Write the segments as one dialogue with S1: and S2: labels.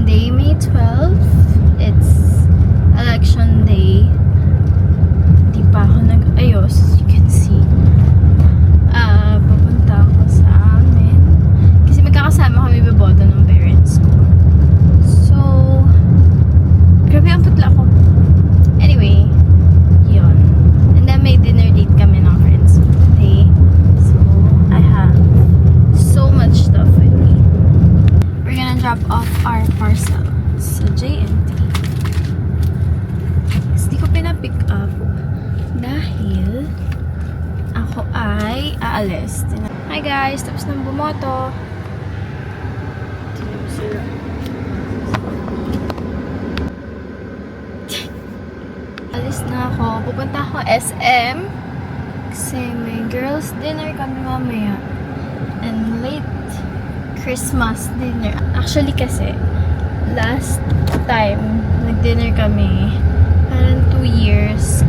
S1: Monday, May 12. It's election day. Di pa ako nag-ayos, as you can see. Papunta ako sa amin. Kasi magkakasama kami baboto ng parents ko. So, grabe ang putla ko. Anyway, yun. And then may dinner date kami ng friends ko today. So, I have so much stuff with me. We're gonna drop off our parcel sa JNT. Kasi di ko pinapick up dahil ako ay aalis. Hi guys! Tapos nang bumoto. Alis na ako. Pupunta ako SM. Kasi may girls dinner kami mamaya. And late Christmas dinner. Actually kasi, last time nag-dinner kami, parang 2 years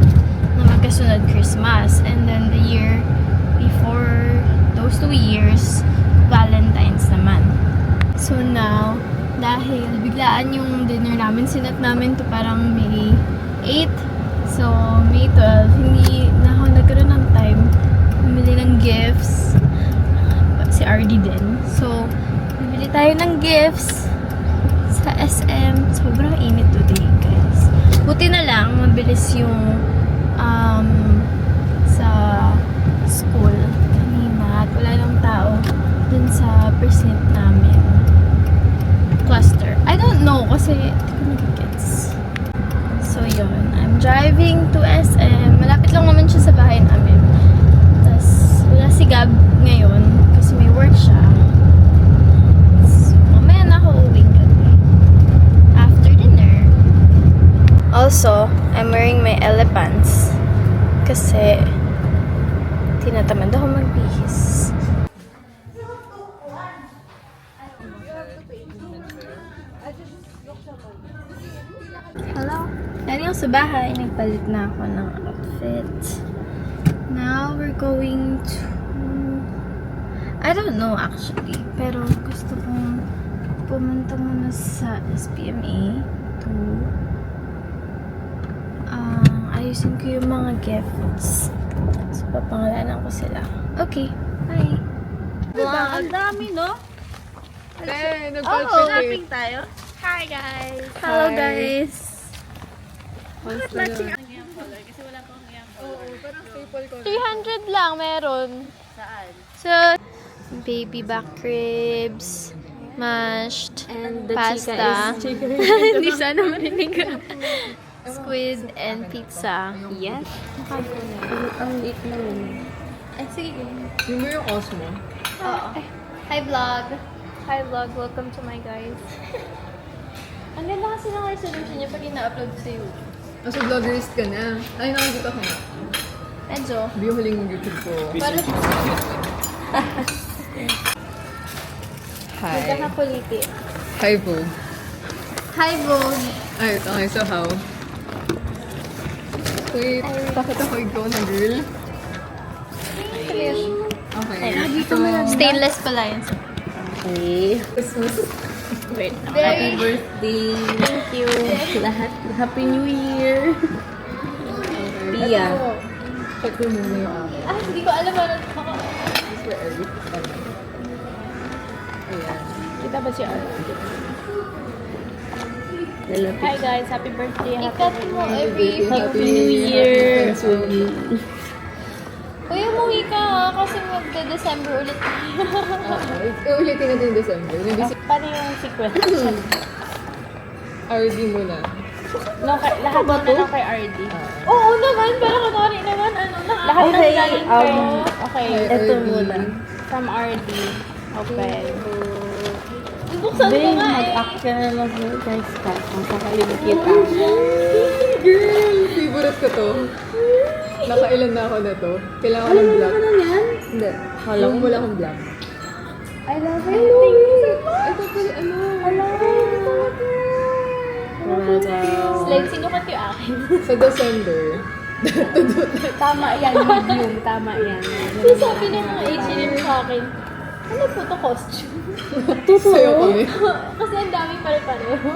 S1: na magkasunod Christmas. And then the year before those 2 years, Valentine's naman. So now, dahil biglaan yung dinner namin, sinat namin to parang May 8. So, May 12, hindi na ako nagkaroon ng time bumili ng gifts. Si RD din. So, bibili tayo ng gifts sa SM. Sobrang init today, guys. Buti na lang, mabilis yung sa school kanina at wala lang tao dun sa percent namin cluster. I don't know kasi hindi ko nag-gets. So, yun. I'm driving to SM. Malapit lang naman siya sa bahay namin. Tapos, wala si Gab ngayon kasi may work siya. So, mamaya na ako uwing gabi. After dinner. Also, I'm wearing my pants kasi tinatamad ako magbihis. Hello? Dahil ako sa bahay, nagpalit na ako ng outfit. Now, we're going to... I don't know actually, pero gusto kong pumunta muna sa SPMA to ayusin ko yung mga gifts. So, papangalanan ko sila. Okay, bye!
S2: Ang dami, no?
S1: Shopping tayo. Hi guys! Hello guys!
S2: Bakit matching ang yung color? Kasi wala pang yung color. Oo, parang staple color.
S1: 300 lang meron.
S2: Saan?
S1: So, baby back ribs, mashed,
S2: And the
S1: pasta.
S2: chicken.
S1: Hindi sana marinig ko. Squid and pizza.
S2: Yes. Ang liit na yun.
S1: Ay, sige.
S2: Yung mo yung Osmo?
S1: Oo. Hi vlog. Hi vlog. Welcome to my guys. Ang ganda kasi ng resolution niya pag ina-upload sa YouTube.
S2: So, vloggerist ka na. Ay, nakikita ko na.
S1: Medyo.
S2: Hindi yung huling YouTube ko.
S1: Para
S2: Hi.
S1: magkakakuliti.
S2: Hi, Vogue.
S1: Hi vlog.
S2: Ay, okay. So, how? Wait, bakit ako ikaw na girl? Okay.
S1: Stainless pala yun.
S2: Okay. Christmas.
S1: Wait.
S2: Happy birthday.
S1: Thank you.
S2: Lahat. Happy New Year. Pia. Check mo muna yung akin.
S1: Ah, hindi ko alam ano ako.
S2: This for Eric. Ayan.
S1: Kita ba si Art?
S2: Lalapit.
S1: Hi guys, happy birthday. Ikat mo every
S2: Happy New Year.
S1: Uy, umuwi ka ha, kasi magde-December ulit tayo.
S2: Ulitin natin yung December.
S1: Paano yung sequence?
S2: RD muna.
S1: No, lahat ba to? Kay RD. Oo naman, pero kunwari naman, lahat ng galing kayo. Okay,
S2: Ito muna.
S1: from RD. Okay. Buksan ko nga eh.
S3: Mag-act ka na lang guys ka. Kung kakalimit kita.
S2: Girl! Favorite ko to. Nakailan na ako na to. Kailangan ko ng black.
S3: Ano yan?
S2: Hindi.
S3: Hello?
S2: Yung wala akong black.
S1: I love it. Thank you so much.
S2: Ito pala, ano?
S1: I love it.
S3: Wow.
S1: Slide, sino ka yung akin?
S2: Sa December.
S3: Tama yan, medium. Tama yan.
S1: So, sabi ng mga H&M sa akin, ano po to costume?
S2: Sayo kami.
S1: Kasi ang dami pare-pareho.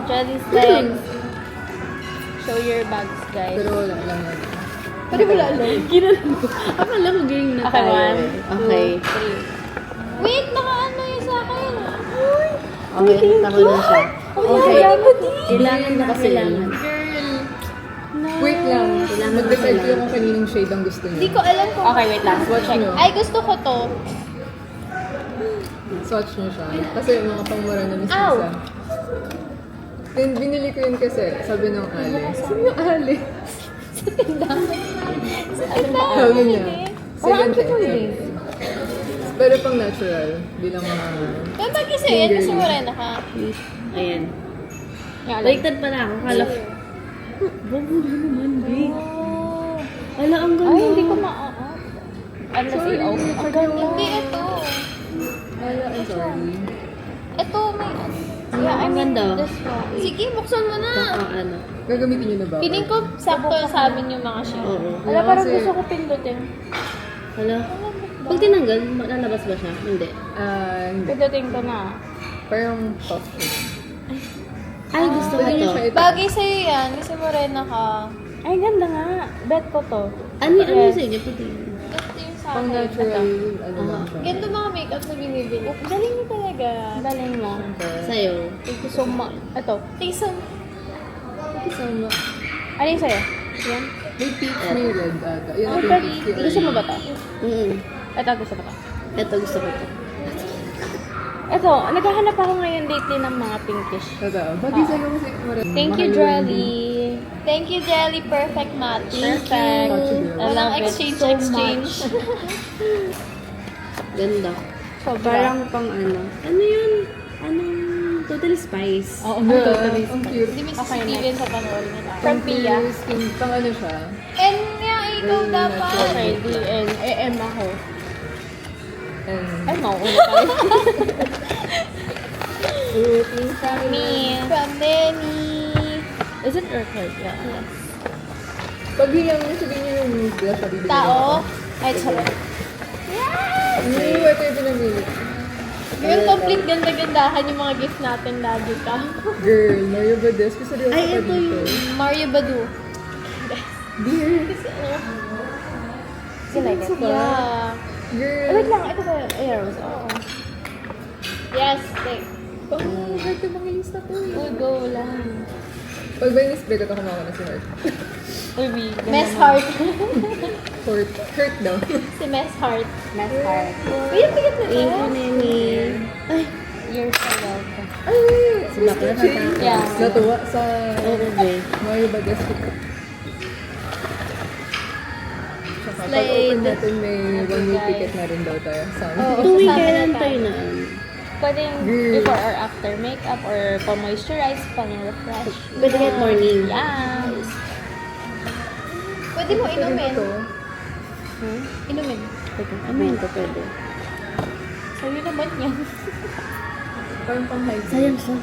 S1: Jelly's legs. Show your bags, guys.
S2: Pero wala lang yan.
S1: Pero wala lang.
S3: Ginanong ko. Akala ko game na
S1: Okay,
S3: tayo.
S1: 1,
S3: Okay.
S1: 2, 3. Wait, naka-ano yung sa akin.
S3: Okay, tako na siya. Okay. Kailangan na kasi lang.
S2: Wait lang.
S3: Kailangan
S2: Mag-decide
S3: ko
S2: kayo kung kaninong shade ang gusto
S1: Hindi
S2: niyo.
S1: ko alam kung...
S3: Okay, wait lang.
S2: Swatch
S3: Check.
S2: nyo.
S1: Ay, gusto ko to.
S2: Swatch nyo siya. Kasi mga pangmura na Miss
S1: Ow!
S2: Lisa. Then, binili ko yun kasi, sabi ng Ali. Saan yung Ali? Sabi niya.
S3: Parang
S2: 70. Pero pang natural. Bilang mga...
S1: Pero bakit kasi yan? Kasi morena ka.
S3: Ayan. Baliktad pala ako. Kala ko. Bobo na naman, babe. Ala, ang ganda.
S1: Ay, hindi ko ma-out. Ano si
S2: Sorry,
S1: Oak?
S2: check nyo.
S1: Hindi, ito.
S2: Ala, I'm sorry.
S1: Ito, may ano.
S3: Yeah,
S1: I mean,
S3: ganda.
S1: this one. Sige, buksan mo na.
S3: Ano.
S2: Gagamitin nyo na ba?
S1: Piling ko sakto sa amin yung mga shade.
S3: Oo.
S1: Wala, parang
S2: Kasi-
S1: gusto ko pindutin.
S3: Hala. Pag tinanggal, lalabas ba siya? Hindi.
S2: Hindi.
S1: Pindutin ko na.
S2: Parang soft shade.
S3: Ay, gusto ko
S2: Pwede nyo
S3: to.
S2: siya ito.
S1: Bagay sa'yo yan, kasi morena ka.
S3: Ay, ganda nga.
S1: Bet ko to.
S3: Ano
S1: Yes.
S3: yung sa inyo? Puti.
S1: Ito yung sa
S2: Pang
S1: akin.
S2: natural,
S1: Ito.
S2: ano lang siya.
S1: Ganda mga makeup na binibili. Galing mo talaga. Galing mo.
S3: Sa'yo.
S1: Thank you so much. Ito. Thank you so much.
S2: Kasama.
S1: Ano yung sa'yo? Yan.
S2: May peach, may red ata. Yan
S1: Oh,
S2: ang
S1: but
S2: peach.
S1: gusto mo ba to?
S3: Mm.
S1: Ito, gusto mo to?
S3: Ito, gusto ko to.
S1: Ito, naghahanap ako ngayon lately ng mga pinkish.
S2: Totoo. Bagay sa'yo kasi maraming
S1: Thank you,
S2: mahal
S1: Jelly. Thank you, Jelly. Perfect match. Perfect.
S2: Touch you.
S1: Walang exchange.
S3: Ganda.
S1: Sobra.
S3: Parang pang ano. Ano yun? Anong Total Spice?
S1: Oo,
S2: Yeah,
S1: totally.
S2: ang cute.
S1: Hindi mo sisipin sa panoorin nila. From Pia.
S2: Skin, pang ano siya.
S1: And nga, ikaw
S2: Very
S1: dapat.
S2: natural.
S1: Okay, DN. AM ako.
S2: And
S1: Ay, mauuna tayo. From me. From Denny. Is it record? Yeah. Yes.
S2: pag hilang nyo, sabihin nyo yung blush na bibili.
S1: Tao. Ay, sorry.
S2: Ito yung pinamili.
S1: Yung complete ganda-gandahan yung mga gift natin lagi ka.
S2: Girl, Mario Bades. Kasi rin
S3: Ay,
S2: ako
S3: ito
S2: dito.
S1: Mario Badu.
S2: Dear.
S1: You like it?
S2: ba?
S1: Yeah.
S2: Girl.
S1: Wait lang, ito ba? Arrows. Oo. Yes, take.
S2: Pang heart yung mga lista to.
S1: Uy, go lang.
S2: Pag ba yung spray ko, kumawa na si Heart.
S1: Uy, Mess Heart.
S2: Hurt daw.
S1: Si Mess Heart. Mess Heart. Uy, ang bigat na
S3: Thank you, Nemi. Ay,
S1: You're so welcome.
S2: Ay,
S3: si Bakla natapos.
S1: Yeah.
S2: Natuwa sa
S3: Oo, babe.
S2: Mario Bades. Tsaka pag
S1: Slade.
S2: open natin, may one-way
S1: guys.
S2: ticket na rin daw tayo. Sana.
S1: Oo.
S3: Tuwing
S1: Kasama
S3: kailan
S1: na
S3: tayo
S1: tayo.
S3: na?
S1: Pwedeng
S2: Girl.
S1: before or after makeup or pa-moisturize, pang-refresh.
S3: Pwede kahit morning.
S1: Yes. Pwede mo
S2: Pwede
S1: inumin.
S2: to.
S1: Inumin.
S3: Pwede. Amin ko, pwede.
S1: Sa'yo naman yan.
S2: Parang pang-hydrate.
S3: Sayang siya.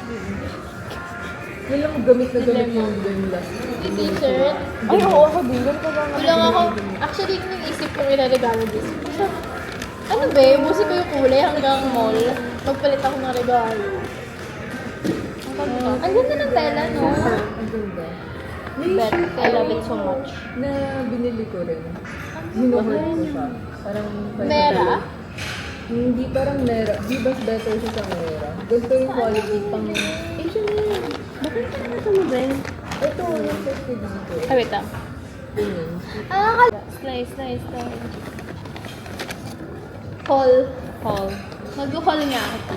S2: Yun lang gamit na gamit yung game last.
S1: Yung t-shirt. Ay, oo, ako din. Kulang ako. Actually, yung isip ko regalo din. Ano ba, busi ko yung kulay hanggang mall. Magpalit ako ng regalo. Ang ganda ng tela, no?
S2: Ang ganda.
S1: Bet, I love it so much.
S2: Na binili ko rin. Hinuhurt ko siya. Parang...
S1: Mera?
S2: Hindi, parang Mera. Di ba better siya sa Mera? Ganito yung quality pang...
S3: Asian yun. Bakit ka naman ito mo, Ben?
S2: Ito, yung safety dito.
S1: Ay, wait lang.
S2: Yun.
S1: Slice. Haul. Mag-haul nga ako.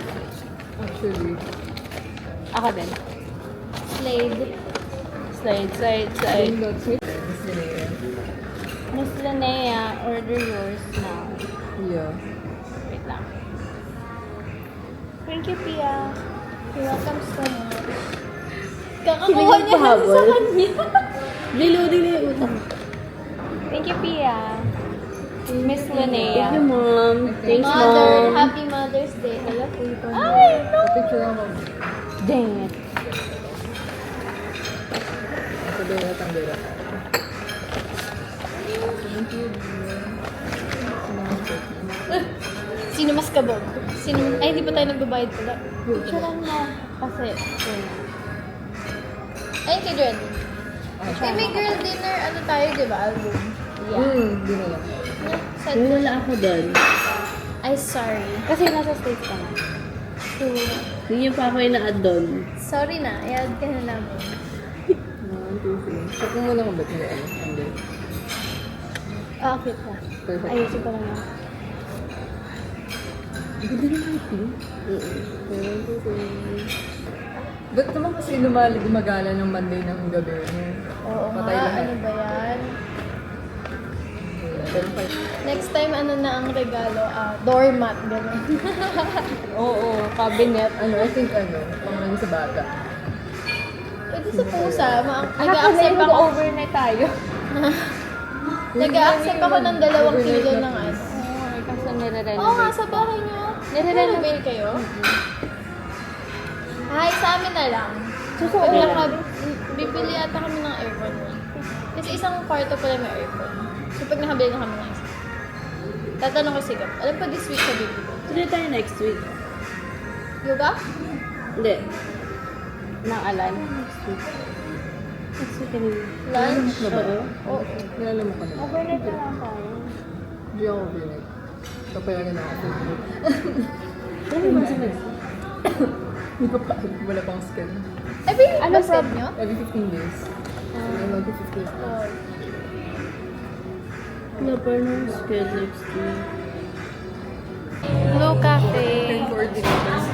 S2: Actually.
S1: Ako din. Slade.
S2: Yung notes with Miss Linnea.
S1: Miss Linnea, order yours now.
S2: Yeah.
S1: Wait lang. Thank you, Pia. You're welcome so much. Kakakuha niya na
S3: pahabol?
S1: sa kanya.
S3: Reloading na yung utang.
S1: Thank you, Pia. Miss Linnea.
S3: Thank you, Mom. Thanks,
S1: Mother,
S3: Mom.
S1: happy Mother's Day. Alam ko ito. Ay, no!
S2: Picture ako.
S1: Dang it.
S2: Sabi na tanggera. Thank you.
S1: Sino mas kabog? Ay, hindi pa tayo nagbabayad pala. Picturean mo. Kasi, ay, kay Jordan. Eh, may girl dinner, ano tayo, di ba? Album.
S2: Di na lang.
S1: Sad.
S3: Ay, wala ako doon.
S1: Ay, sorry.
S3: Kasi nasa States ka na.
S1: So,
S3: Hindi niyo pa ako ina-add doon.
S1: sorry na. I-add ka na namin.
S2: 1, 2, 3. Check mo muna kung ba't may ano. Hindi.
S1: Ah, cute na.
S2: Perfect.
S1: Ayusin ko lang.
S2: Ganda ng lighting. 1, 2, 3. Ba't naman kasi gumagala ng Monday ng gabi?
S1: Oo
S2: Patay
S1: nga,
S2: lahat.
S1: ano ba yan?
S2: Pero pa.
S1: Next time, ano na ang regalo? Doormat, gano'n.
S2: Oo, cabinet. I think pang sa bata.
S1: Pwede sa pusa. Nag-a-accept ako.
S3: overnight tayo.
S1: Nag-a-accept ako ng 2 kilo ng ano.
S3: Kasi nire-renovate.
S1: Oo nga, sa bahay niyo. Nire-renovate kayo? Ay, sa amin na lang. Bibili ata kami ng aircon. Kasi isang kwarto pala may aircon. So pag nakabili na kami ng isa. Tatanong ko si Gab, alam pa this week sa bibili.
S3: Tuloy tayo next week.
S1: Yoga?
S3: Hindi. Nang Alan. Next week. Next week kami.
S1: Lunch?
S3: Oo.
S1: Oo.
S2: Nilala mo ka na.
S3: Overnight na lang tayo.
S2: Hindi ako overnight. Papayagan ako.
S3: Ano ba sa next week?
S2: Hindi pa pa. Wala pang schedule.
S1: Ay, babe, ano step nyo?
S2: Every 15 days. Every 15 days.
S1: Oh.
S3: Wala pa nung schedule next week.
S1: Blue Cafe.
S2: Coordinators.